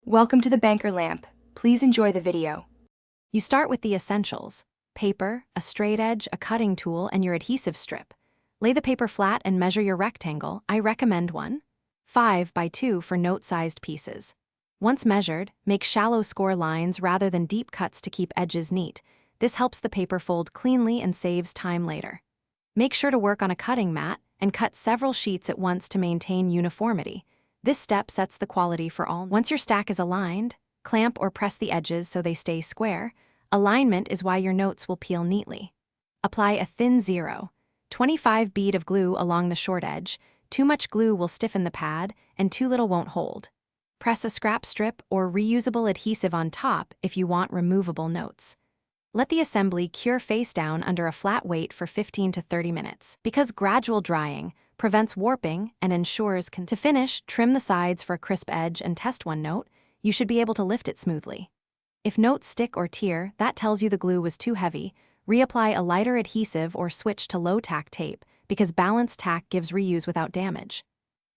Welcome to the Banker Lamp. Please enjoy the video. You start with the essentials: paper, a straight edge, a cutting tool, and your adhesive strip. Lay the paper flat and measure your rectangle. I recommend 1.5 by 2 for note-sized pieces. Once measured, make shallow score lines rather than deep cuts to keep edges neat. This helps the paper fold cleanly and saves time later. Make sure to work on a cutting mat and cut several sheets at once to maintain uniformity. This step sets the quality for all. Once your stack is aligned, clamp or press the edges so they stay square. Alignment is why your notes will peel neatly. Apply a thin 0.25 bead of glue along the short edge. Too much glue will stiffen the pad, and too little won't hold. Press a scrap strip or reusable adhesive on top if you want removable notes. Let the assembly cure face down under a flat weight for 15 to 30 minutes. Because gradual drying prevents warping and ensures to finish, trim the sides for a crisp edge and test one note. You should be able to lift it smoothly. If notes stick or tear, that tells you the glue was too heavy. Reapply a lighter adhesive or switch to low-tack tape because balanced tack gives reuse without damage.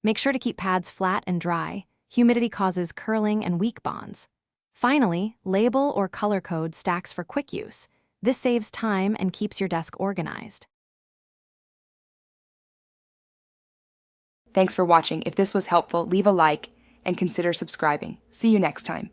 Make sure to keep pads flat and dry. Humidity causes curling and weak bonds. Finally, label or color code stacks for quick use. This saves time and keeps your desk organized. Thanks for watching. If this was helpful, leave a like and consider subscribing. See you next time.